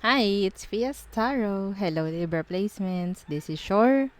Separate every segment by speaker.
Speaker 1: Hi, it's Fias Taro. Hello, Libra Placements. This is your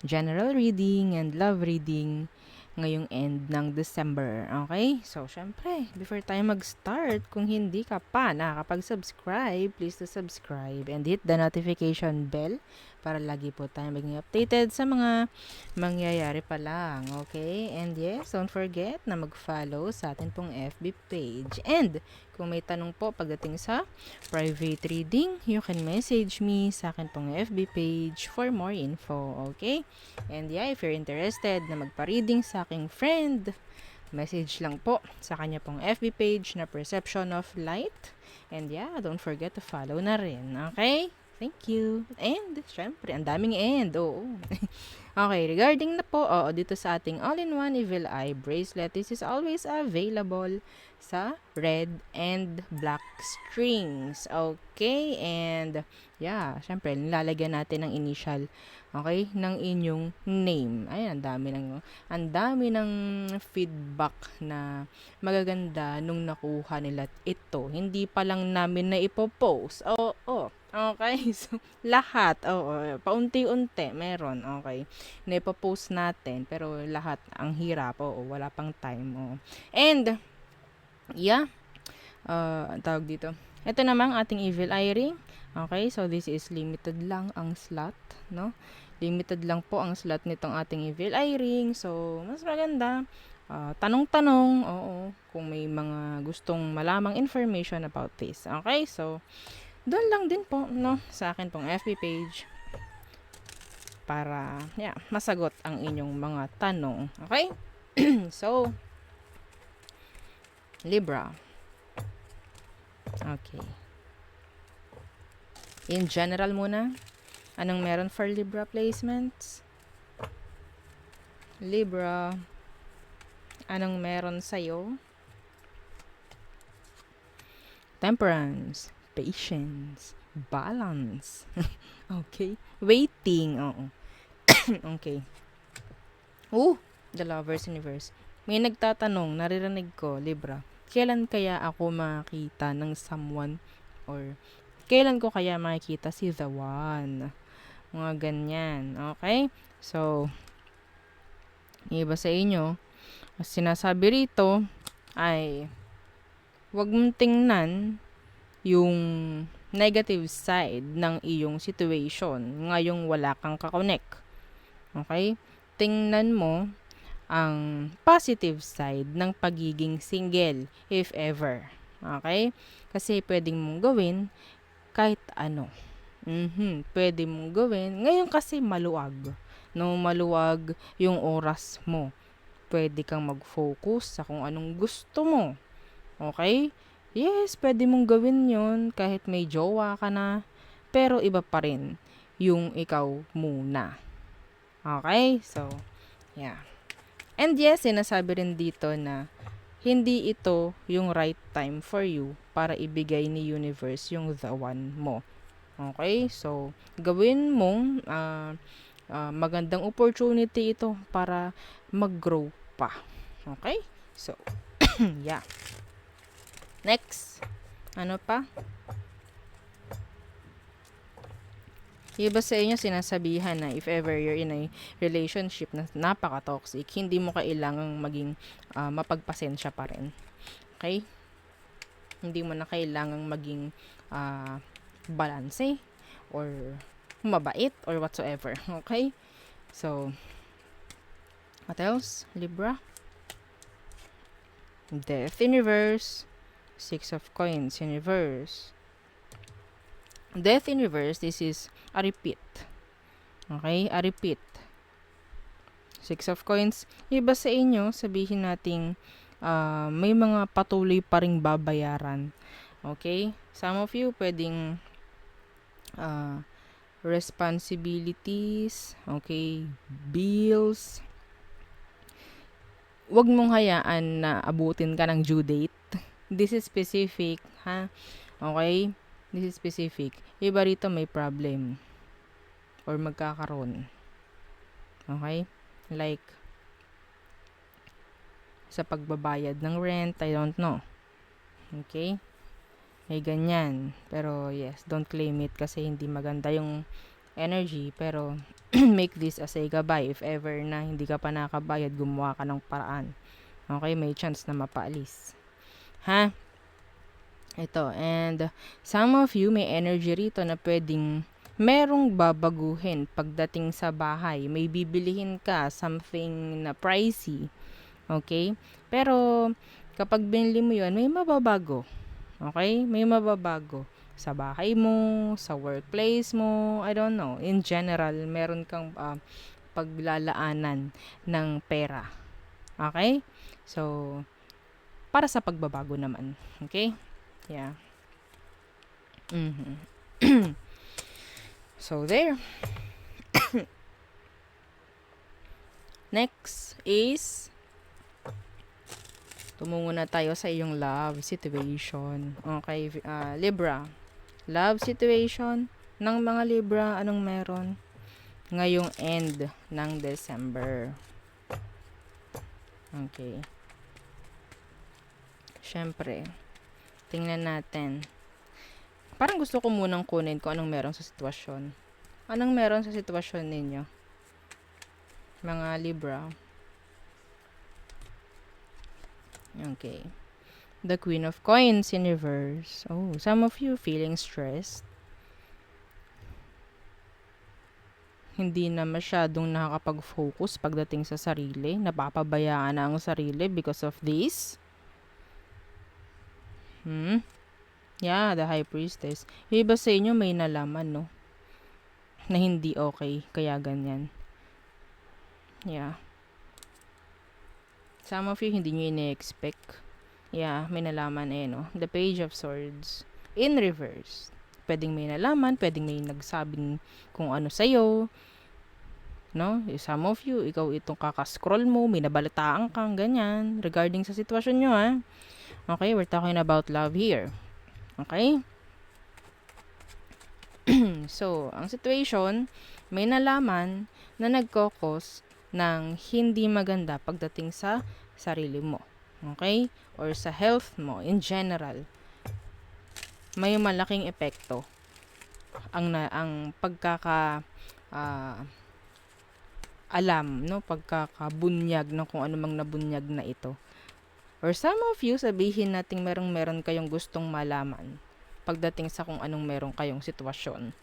Speaker 1: general reading and love reading ngayong end ng December. Okay? So, syempre, before tayo mag-start, kung hindi ka pa nakakapag-subscribe, please to subscribe and hit the notification bell para lagi po tayo maging updated sa mga mangyayari pa lang. Okay? And yes, don't forget na mag-follow sa atin pong FB page. And kung may tanong po pagdating sa private reading, you can message me sa akin pong FB page for more info. Okay? And yeah, if you're interested na magpa-reading sa aking friend, message lang po sa kanya pong FB page na Perception of Light. And yeah, don't forget to follow na rin. Okay? Thank you. And, syempre, ang daming end. Oo. Okay, regarding na po, dito sa ating all-in-one Evil Eye bracelet, this is always available sa red and black strings. Okay, and yeah, syempre, nilalagyan natin ng initial, okay, ng inyong name. Ay, ang dami ng feedback na magaganda nung nakuha nila ito. Hindi pa lang namin na ipopost. Oo. Okay, so lahat, paunti-unti meron, okay, na ipopost natin, pero lahat ang hirap, wala pang time, And, yeah, ang tawag dito. Ito namang ating Evil Eye ring. Okay, so this is limited lang ang slot, no? Limited lang po ang slot nitong ating Evil Eye ring. So, mas maganda, tanong-tanong, kung may mga gustong malamang information about this. Okay, so, doon lang din po, no, sa akin pong FB page para, yeah, masagot ang inyong mga tanong. Okay? So, Libra. Okay. In general muna, anong meron for Libra placements? Libra, anong meron sa'yo? Temperance, patience, balance. Okay. Waiting, Okay. The Lover's Universe. May nagtatanong, naririnig ko, Libra, kailan kaya ako makita ng someone or kailan ko kaya makikita si the one? Mga ganyan. Okay? So, iba sa inyo, sinasabi rito ay wag mong tingnan yung negative side ng iyong situation ngayong wala kang kakonek. Okay? Tingnan mo ang positive side ng pagiging single, if ever. Okay? Kasi pwedeng mong gawin kahit ano. Pwede mong gawin. Ngayon kasi maluwag. No, maluwag yung oras mo. Pwede kang mag-focus sa kung anong gusto mo. Okay? Yes, pwede mong gawin yon kahit may jowa ka na. Pero iba pa rin yung ikaw muna. Okay? So, yeah. And yes, sinasabi rin dito na hindi ito yung right time for you para ibigay ni universe yung the one mo. Okay? So, gawin mong magandang opportunity ito para mag-grow pa. Okay? So, yeah. Next. Ano pa? Iba sa inyo sinasabihan na if ever you're in a relationship na napaka-toxic, hindi mo kailangang maging mapagpasensya pa rin. Okay? Hindi mo na kailangang maging balanse or mabait or whatsoever. Okay? So, what else? Libra? Death in reverse. Six of Coins in reverse. Death in reverse, this is a repeat. Okay? A repeat. Six of Coins. Iba sa inyo, sabihin nating may mga patuloy pa ring babayaran. Okay? Some of you pwedeng responsibilities, okay, bills. Huwag mong hayaan na abutin ka ng due date. This is specific, ha? Okay? This is specific. Iba rito may problem or magkakaroon. Okay? Like, sa pagbabayad ng rent, I don't know. Okay? May ganyan. Pero yes, don't claim it kasi hindi maganda yung energy. Pero make this as a gabay. If ever na hindi ka pa nakabayad, gumawa ka ng paraan. Okay, may chance na mapaalis. Ha? Ito, and some of you may energy rito na pwedeng merong babaguhin pagdating sa bahay. May bibilihin ka, something na pricey. Okay? Pero, kapag binili mo yun, may mababago. Okay? May mababago. Sa bahay mo, sa workplace mo, I don't know. In general, meron kang paglalaanan ng pera. Okay? So, para sa pagbabago naman. Okay? Yeah. So, there. Next is tumungo na tayo sa iyong love situation. Okay, Libra. Love situation ng mga Libra, anong meron? Ngayong end ng December. Okay. Siyempre, tingnan natin. Parang gusto ko munang kunin kung anong meron sa sitwasyon. Anong meron sa sitwasyon ninyo? Mga Libra. Okay. The Queen of Coins in reverse. Oh, some of you feeling stressed. Hindi na masyadong nakakapag-focus pagdating sa sarili. Napapabayaan na ang sarili because of this. Yeah, the High Priestess. Yung iba sa inyo may nalaman, no? Na hindi okay, kaya ganyan. Yeah. Some of you hindi nyo ine-expect. Yeah, may nalaman no? The Page of Swords. In reverse. Pwedeng may nalaman, pwedeng may nagsabing kung ano sa'yo. No? Some of you, ikaw itong kakascroll mo, may nabalitaan kang ganyan, regarding sa sitwasyon nyo, ha? Okay, we're talking about love here. Okay? So, ang situation, may nalaman na nagkokos ng hindi maganda pagdating sa sarili mo. Okay? Or sa health mo in general. May malaking epekto ang pagkaka alam, no? Pagkakabunyag ng kung ano mang nabunyag na ito. Or some of you, sabihin natin meron kayong gustong malaman pagdating sa kung anong meron kayong sitwasyon.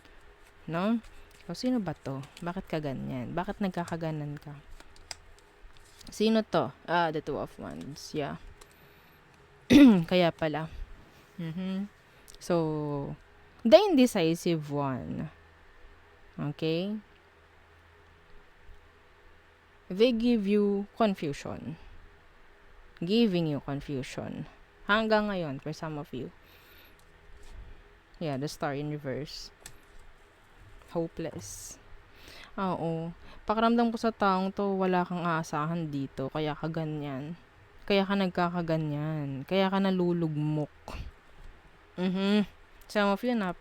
Speaker 1: No? So, sino ba to? Bakit ka ganyan? Bakit nagkakaganan ka? Sino to? The Two of Wands. Yeah. Kaya pala. So, the indecisive one. Okay? They give you confusion. Giving you confusion. Hanggang ngayon, for some of you. Yeah, the Star in reverse. Hopeless. Oo. Pakiramdam ko sa taong to, wala kang aasahan dito. Kaya ka ganyan. Kaya ka nagkakaganyan. Kaya ka nalulugmok. Some of you na,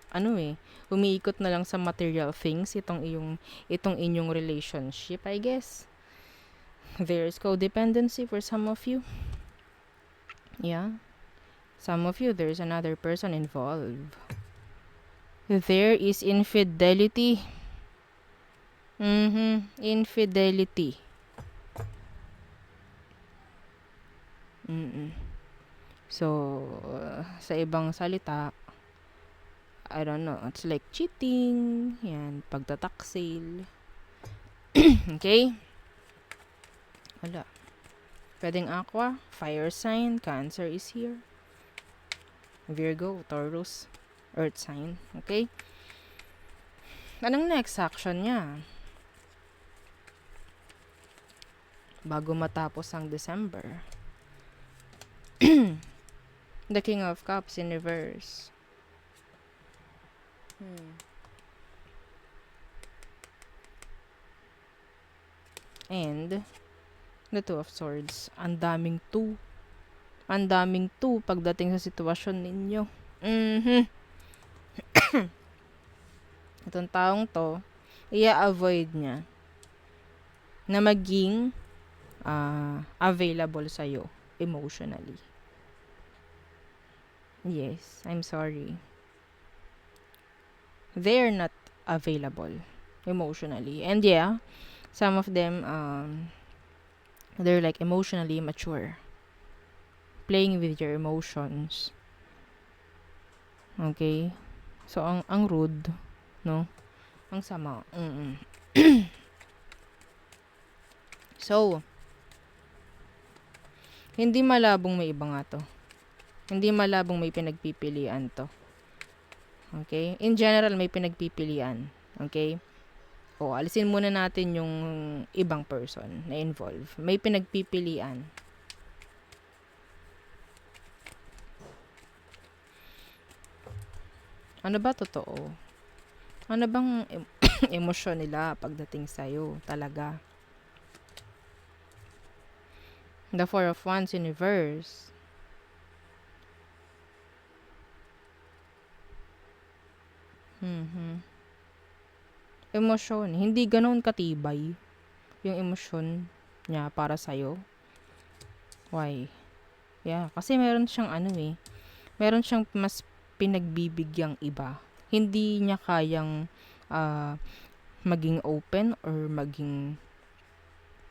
Speaker 1: umiikot na lang sa material things itong inyong relationship, I guess. There's codependency for some of you. Yeah. Some of you, there's another person involved. There is infidelity. Infidelity. So, sa ibang salita, I don't know, it's like cheating, yan, pagtataksil. Okay? Wala. Pwedeng Aqua, fire sign, Cancer is here. Virgo, Taurus, earth sign. Okay? Anong next action niya? Bago matapos ang December. The King of Cups in reverse. And the Two of Swords. Ang daming two. Ang daming two pagdating sa sitwasyon ninyo. Itong taong to, i-avoid niya na maging available sa'yo emotionally. Yes, I'm sorry. They're not available emotionally. And yeah, some of them they're like emotionally mature. Playing with your emotions. Okay? So ang rude, no? Ang sama. So, hindi malabong may iba nga to. Hindi malabong may pinagpipilian to. Okay? In general, may pinagpipilian. Okay? O, alisin muna natin yung ibang person na involved. May pinagpipilian. Ano ba totoo? Ano bang emosyon nila pagdating sa'yo? Talaga. The Four of Wands in reverse. Emosyon. Hindi ganoon katibay yung emosyon niya para sa'yo. Why? Yeah, kasi meron siyang meron siyang mas pinagbibigyang iba. Hindi niya kayang maging open or maging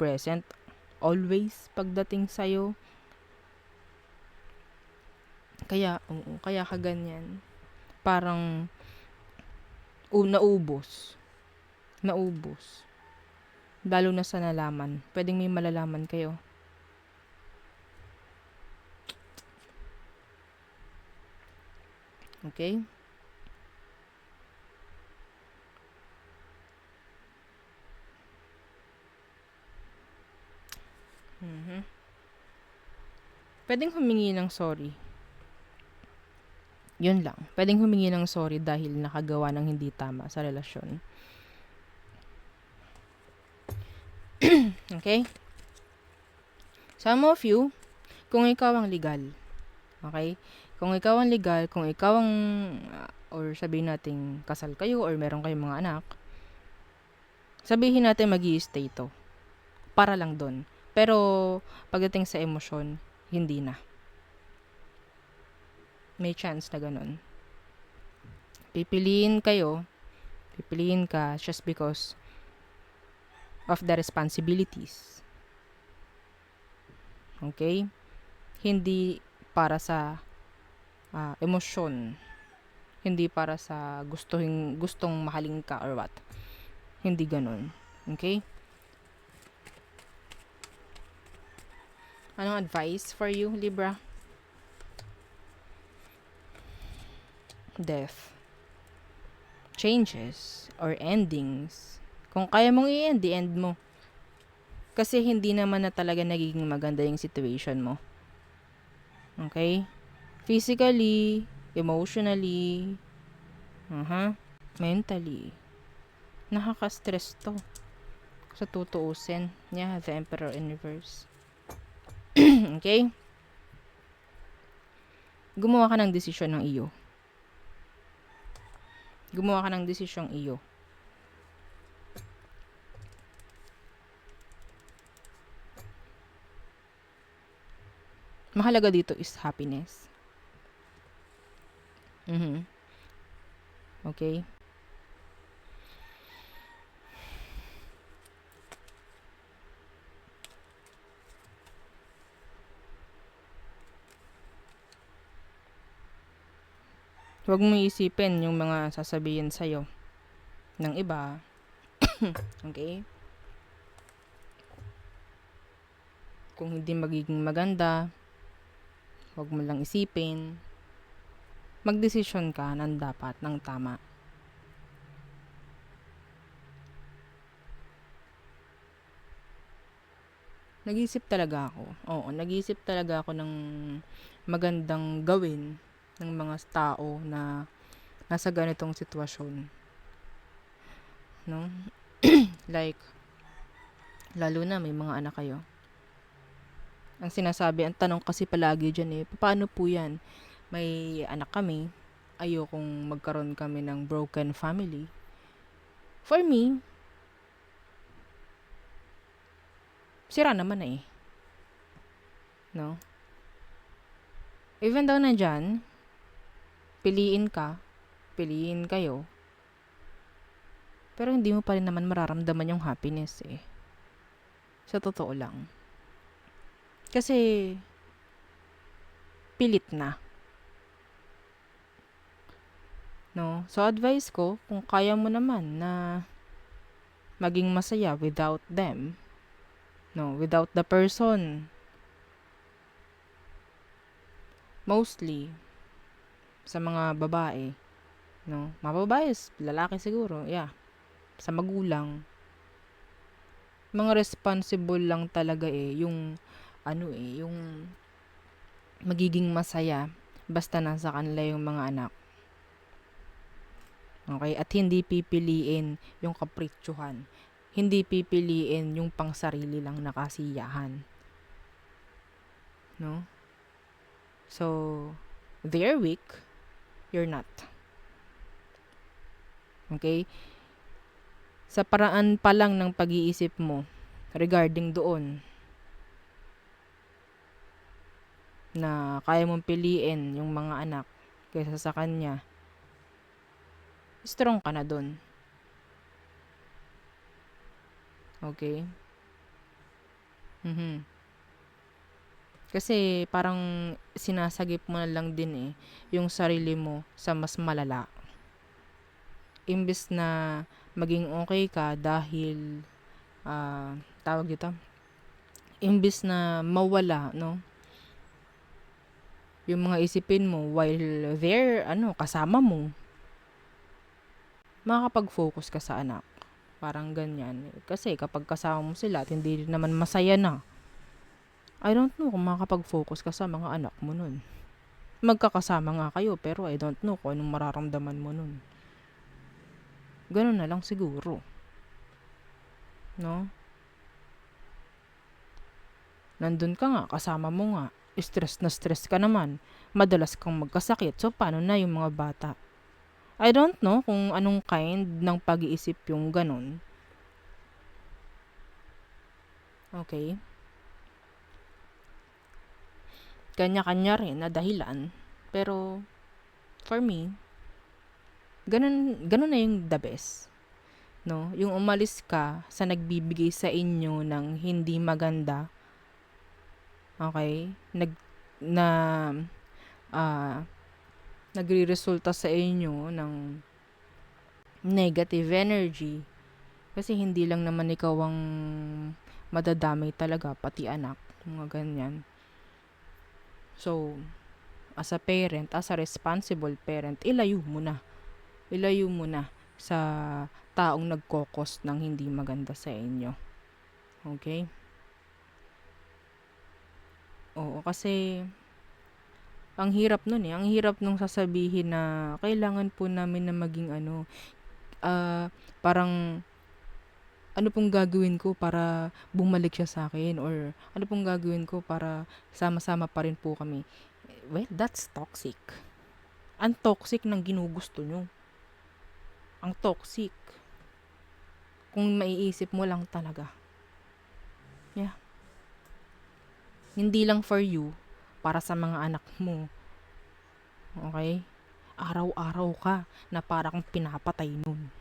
Speaker 1: present always pagdating sa'yo. Kaya, kaya kaganyan. Parang, naubos. Lalo na sa nalaman. Pwedeng may malalaman kayo. Okay? Pwedeng humingi ng sorry. Yun lang. Pwedeng humingi ng sorry dahil nakagawa ng hindi tama sa relasyon. Okay? Some of you, kung ikaw ang legal, okay? Kung ikaw ang legal, kung ikaw ang, or sabihin natin kasal kayo or meron kayong mga anak, sabihin natin mag-i-stay to. Para lang doon. Pero, pagdating sa emosyon, hindi na. May chance na ganun. Pipiliin ka just because of the responsibilities. Okay? Hindi para sa emosyon. Hindi para sa gustong mahalin ka or what. Hindi ganun. Okay? Anong advice for you, Libra? Death. Changes or endings. Kung kaya mong i-end, i-end mo. Kasi hindi naman na talaga nagiging maganda yung situation mo. Okay? Physically, emotionally, mentally. Nakaka-stress to. Sa tutuusin. Yeah, the Emperor in reverse. Okay? Gumawa ka ng desisyon ng iyo. Mahalaga dito is happiness. Okay? Huwag mo isipin yung mga sasabihin sa'yo ng iba. Okay? Kung hindi magiging maganda, huwag mo lang isipin. Magdesisyon ka ng dapat, ng tama. Nag-iisip talaga ako. Oo, nag-iisip talaga ako ng magandang gawin ng mga tao na nasa ganitong sitwasyon. No? Like, lalo na may mga anak kayo. Ang tanong kasi palagi dyan paano po yan? May anak kami, ayokong magkaroon kami ng broken family. For me, sira naman no? Even daw nandyan, piliin ka, piliin kayo, pero hindi mo pa rin naman mararamdaman yung happiness eh. Sa totoo lang. Kasi, pilit na. No? So, advice ko, kung kaya mo naman na maging masaya without them, no, without the person, mostly, sa mga babae, no, mga babae, lalaki siguro, yeah, sa magulang, mga responsible lang talaga eh, yung, yung magiging masaya, basta nasa kanila yung mga anak. Okay? At hindi pipiliin yung kapritsuhan. Hindi pipiliin yung pangsarili lang na kasiyahan. No? So, they're weak. You're not. Okay? Sa paraan pa lang ng pag-iisip mo regarding doon na kaya mong piliin yung mga anak kaysa sa kanya, strong ka na doon. Okay? Kasi parang sinasagip mo na lang din eh yung sarili mo sa mas malala. Imbes na maging okay ka dahil tawag dito, imbes na mawala, no, yung mga isipin mo while there, kasama mo, makakapag-focus ka sa anak. Parang ganyan. Kasi kapag kasama mo sila at hindi naman masaya na, I don't know kung makakapag-focus ka sa mga anak mo nun. Magkakasama nga kayo, pero I don't know kung anong mararamdaman mo nun. Ganun na lang siguro. No? Nandun ka nga, kasama mo nga, stress na stress ka naman, madalas kang magkasakit, so paano na yung mga bata? I don't know kung anong kind ng pag-iisip yung ganun. Okay? Kanya-kanya rin na dahilan, pero for me, ganun na yung the best. No? Yung umalis ka sa nagbibigay sa inyo ng hindi maganda, okay? Nagre-resulta sa inyo ng negative energy, kasi hindi lang naman ikaw ang madadamay talaga, pati anak, mga ganyan. So, as a parent, as a responsible parent, ilayo mo na sa taong nagkokos ng hindi maganda sa inyo. Okay? Oo, kasi ang hirap nun eh. Ang hirap nung sasabihin na kailangan po namin na maging parang ano pong gagawin ko para bumalik siya sa akin, or ano pong gagawin ko para sama-sama pa rin po kami. Well, that's toxic. Ang toxic ng ginugusto nyo. Ang toxic. Kung maiisip mo lang talaga. Yeah. Hindi lang for you, para sa mga anak mo. Okay? Araw-araw ka na parang pinapatay nun.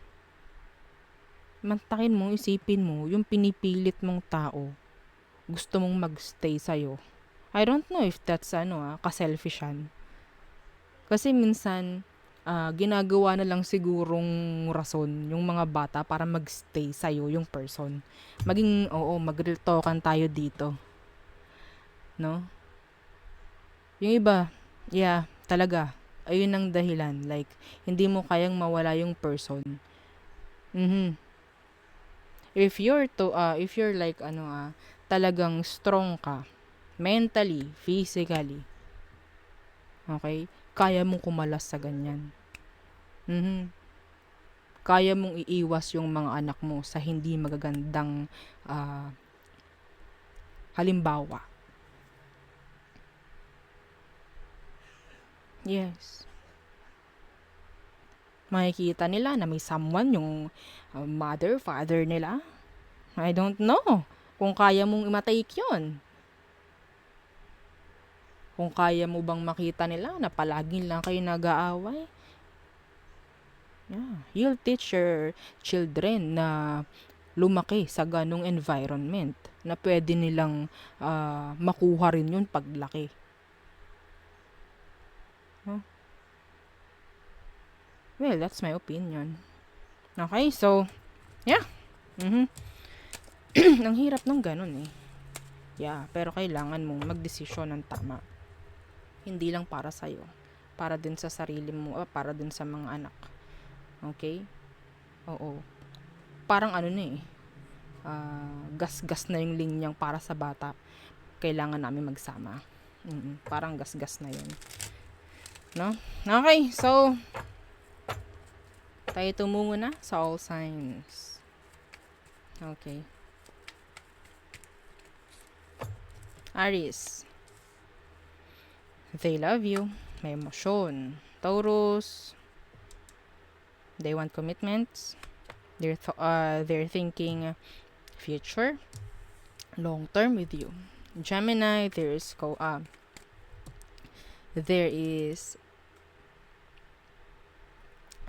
Speaker 1: Mantakin mo, isipin mo, yung pinipilit mong tao, gusto mong magstay sa'yo. I don't know if that's ka-selfishan. Kasi minsan, ginagawa na lang sigurong rason yung mga bata para magstay sa'yo yung person. Mag-real talkan tayo dito. No? Yung iba, yeah, talaga, ayun ang dahilan. Like, hindi mo kayang mawala yung person. If you're like, talagang strong ka, mentally, physically, okay, kaya mong kumalas sa ganyan. Kaya mong iiwas yung mga anak mo sa hindi magagandang halimbawa. Yes. Makikita nila na may someone yung mother, father nila. I don't know kung kaya mong i-take yun. Kung kaya mo bang makita nila na palagi lang kayo nag-aaway, yeah, you'll teach your children na lumaki sa ganong environment na pwede nilang makuha rin yun paglaki. Huh? Well, that's my opinion. Okay, so, yeah. Ang hirap ng ganun eh. Yeah, pero kailangan mong magdesisyon ng tama. Hindi lang para sa'yo. Para din sa sarili mo, para din sa mga anak. Okay? Oo. Parang ano na eh. Gas-gas na yung linyang para sa bata. Kailangan namin magsama. Parang gas-gas na yun. No? Okay, so, tayo tumungo na sa all signs. Okay. Aries. They love you. May emosyon. Taurus. They want commitments. They're thinking future, long term with you. Gemini, there is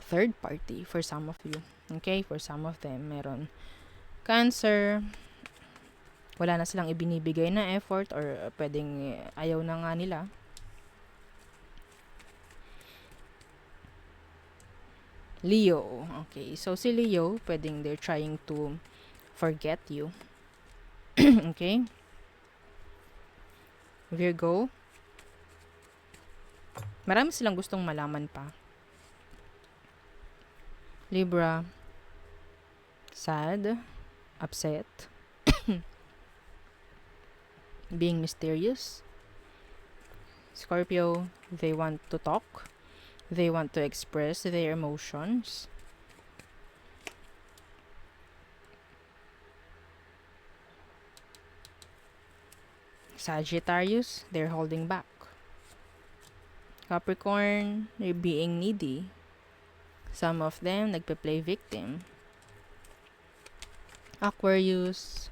Speaker 1: third party for some of you. Okay, for some of them, meron. Cancer, wala na silang ibinibigay na effort or pwedeng ayaw na nga nila. Leo, okay, so si Leo, pwedeng they're trying to forget you. Okay? Virgo, marami silang gustong malaman pa. Libra, sad, upset, being mysterious. Scorpio, they want to talk. They want to express their emotions. Sagittarius, they're holding back. Capricorn, they're being needy. Some of them nagpe-play victim. Aquarius,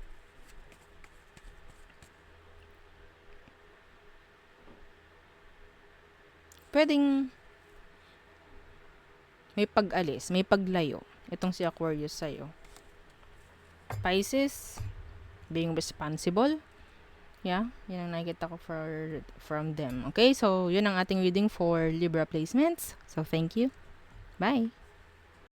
Speaker 1: pwedeng may pag-alis, may paglayo. Itong si Aquarius sa'yo. Pisces, being responsible. Yeah, yun ang nakikita ko from them. Okay, so yun ang ating reading for Libra placements. So thank you. Bye!